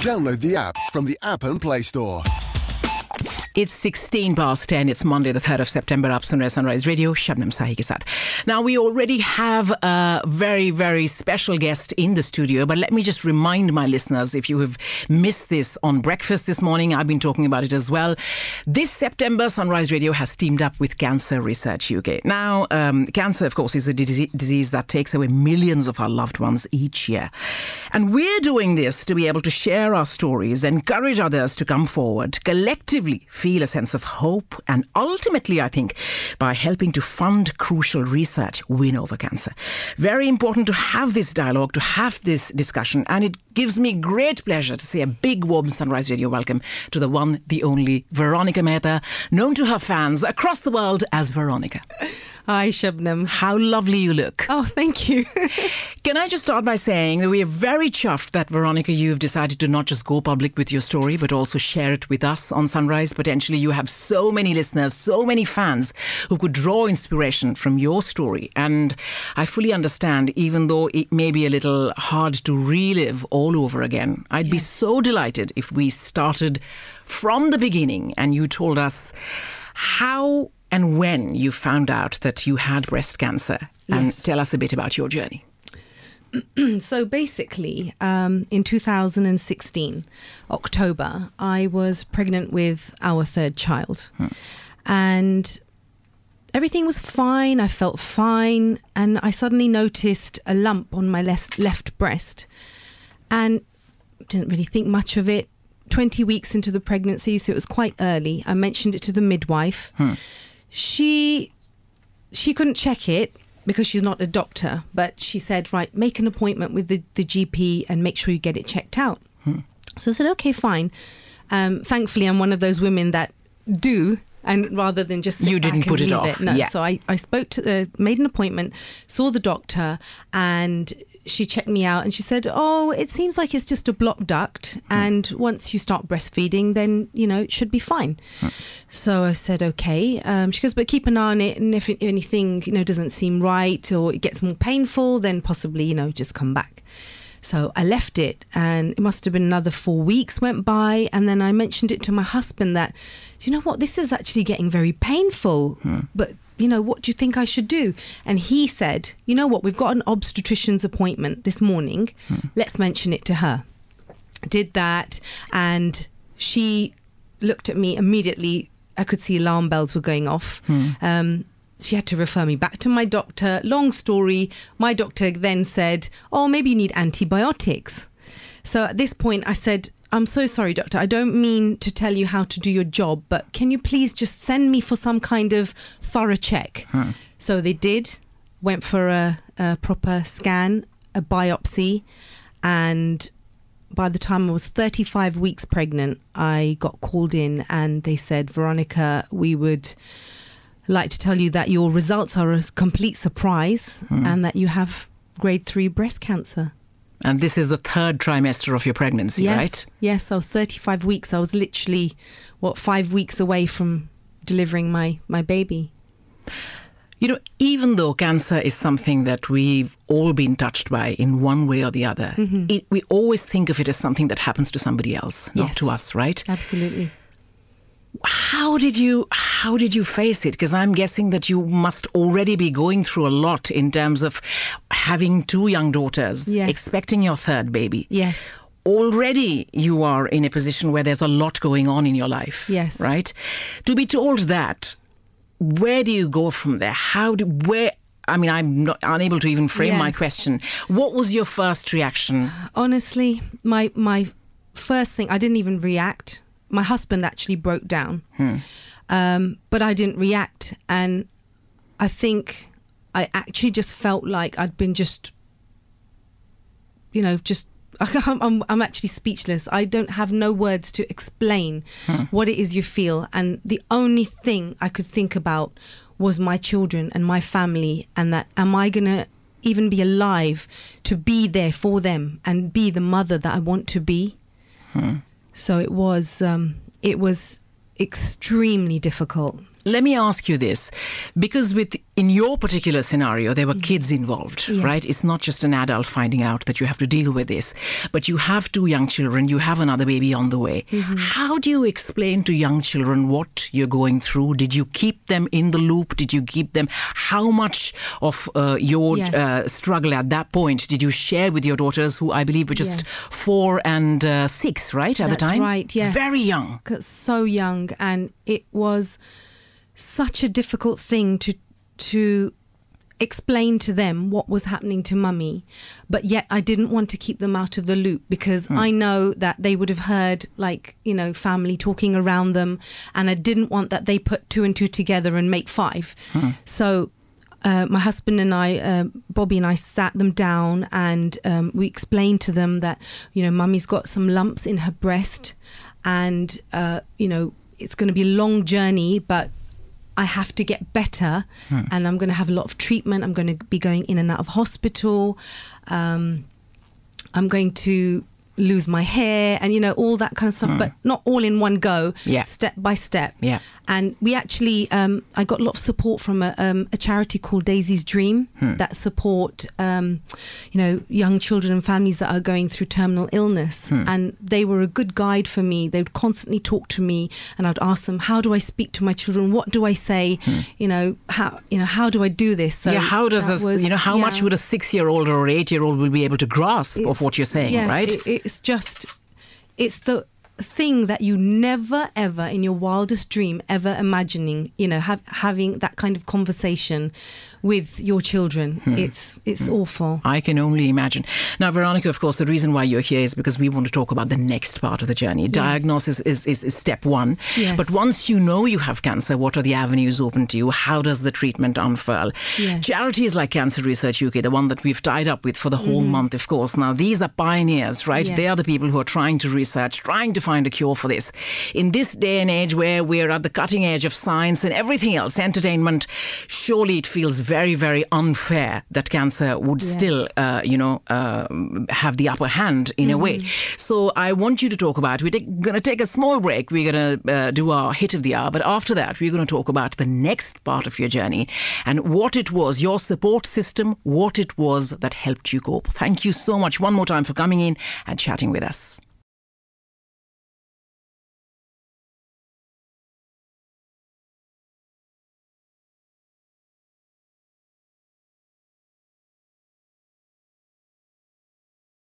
Download the app from the App and Play Store. It's 16 past 10. It's Monday, the 3rd of September. Up Sunrise Radio, Shabnam Sahi ke saath. Now, we already have a very, very special guest in the studio, but let me just remind my listeners, if you have missed this on breakfast this morning, I've been talking about it as well. This September, Sunrise Radio has teamed up with Cancer Research UK. Now, cancer, of course, is a disease that takes away millions of our loved ones each year. And we're doing this to be able to share our stories, encourage others to come forward, collectively feel a sense of hope, and ultimately, I think, by helping to fund crucial research, win over cancer. Very important to have this dialogue, to have this discussion, and it gives me great pleasure to say a big warm Sunrise Radio welcome to the one, the only Veronica Mehta, known to her fans across the world as Veronica. Hi, Shabnam. How lovely you look. Oh, thank you. Can I just start by saying that we are very chuffed that, Veronica, you've decided to not just go public with your story, but also share it with us on Sunrise. Potentially, you have so many listeners, so many fans who could draw inspiration from your story. And I fully understand, even though it may be a little hard to relive all over again, I'd be so delighted if we started from the beginning and you told us how and when you found out that you had breast cancer, and tell us a bit about your journey. So basically, in 2016, October, I was pregnant with our third child. And everything was fine. I felt fine. And I suddenly noticed a lump on my left breast and didn't really think much of it. 20 weeks into the pregnancy, so it was quite early. I mentioned it to the midwife. She couldn't check it because she's not a doctor, but she said, right, make an appointment with the GP and make sure you get it checked out. So I said, okay, fine. Thankfully, I'm one of those women that do, and rather than just sit you back didn't and put leave it off. No, so I spoke to made an appointment, saw the doctor, and she checked me out and she said, oh, it seems like it's just a blocked duct, and once you start breastfeeding, then, it should be fine. So I said, okay. She goes, but keep an eye on it, and if anything, doesn't seem right or it gets more painful, then possibly, just come back. So I left it, and it must have been another 4 weeks went by, and then I mentioned it to my husband that, you know what, this is actually getting very painful, but what do you think I should do? And he said, you know what, we've got an obstetrician's appointment this morning. Let's mention it to her. Did that, and she looked at me immediately. I could see alarm bells were going off. She had to refer me back to my doctor. Long story. My doctor then said, oh, maybe you need antibiotics. So at this point I said, I'm so sorry, doctor. I don't mean to tell you how to do your job, but can you please just send me for some kind of thorough check? So they did, went for a proper scan, a biopsy, and by the time I was 35 weeks pregnant, I got called in and they said, Veronica, we would like to tell you that your results are a complete surprise and that you have grade 3 breast cancer. And this is the 3rd trimester of your pregnancy, right? Yes, I was 35 weeks. I was literally, 5 weeks away from delivering my baby. Even though cancer is something that we've all been touched by in one way or the other, we always think of it as something that happens to somebody else, not to us, right? Absolutely. How did you face it? Because I'm guessing that you must already be going through a lot in terms of having 2 young daughters, expecting your 3rd baby. Yes. Already you are in a position where there's a lot going on in your life. Yes. Right? To be told that, where do you go from there? I'm not unable to even frame my question. What was your first reaction? Honestly, my first thing, I didn't even react. My husband actually broke down, but I didn't react. And I think I actually just felt like I'd been I'm actually speechless. I don't have no words to explain what it is you feel. And the only thing I could think about was my children and my family, and that, am I going to even be alive to be there for them and be the mother that I want to be? So it was extremely difficult. let me ask you this, because in your particular scenario, there were kids involved, Yes. right? It's not just an adult finding out that you have to deal with this, but you have 2 young children, you have another baby on the way. How do you explain to young children what you're going through? Did you keep them in the loop? Did you keep them? How much of your Yes. struggle at that point did you share with your daughters, who I believe were just Yes. 4 and 6, right, at the That's time? right, yes. Very young. So young, and it was such a difficult thing to explain to them what was happening to mummy, but yet I didn't want to keep them out of the loop, because I know that they would have heard, like, family talking around them, and I didn't want that they put 2 and 2 together and make 5. So my husband and I, Bobby and I, sat them down, and we explained to them that, mummy's got some lumps in her breast, and it's going to be a long journey, but I have to get better, and I'm going to have a lot of treatment. I'm going to be going in and out of hospital. I'm going to lose my hair, and all that kind of stuff, but not all in one go. Yeah. Step by step. Yeah. And we actually, I got a lot of support from a charity called Daisy's Dream that support, young children and families that are going through terminal illness. And they were a good guide for me. They would constantly talk to me, and I'd ask them, how do I speak to my children? What do I say? How do I do this? So how does how much yeah. would a 6-year-old or 8-year-old will be able to grasp of what you're saying, Yes, right? It's the thing that you never ever in your wildest dream ever imagining, having that kind of conversation with your children. It's awful. I can only imagine. Now, Veronica, of course, the reason why you're here is because we want to talk about the next part of the journey. Diagnosis is step 1. Yes. But once you know you have cancer, what are the avenues open to you? How does the treatment unfurl? Yes. Charities like Cancer Research UK, the one that we've tied up with for the whole month, of course. Now, these are pioneers, right? Yes. They are the people who are trying to research, trying to find a cure for this. In this day and age where we're at the cutting edge of science and everything else, entertainment, surely it feels very, very unfair that cancer would still, have the upper hand in a way. So I want you to talk about, we're going to take a small break. We're going to do our hit of the hour. But after that, we're going to talk about the next part of your journey and what it was, your support system, what it was that helped you cope. Thank you so much one more time for coming in and chatting with us.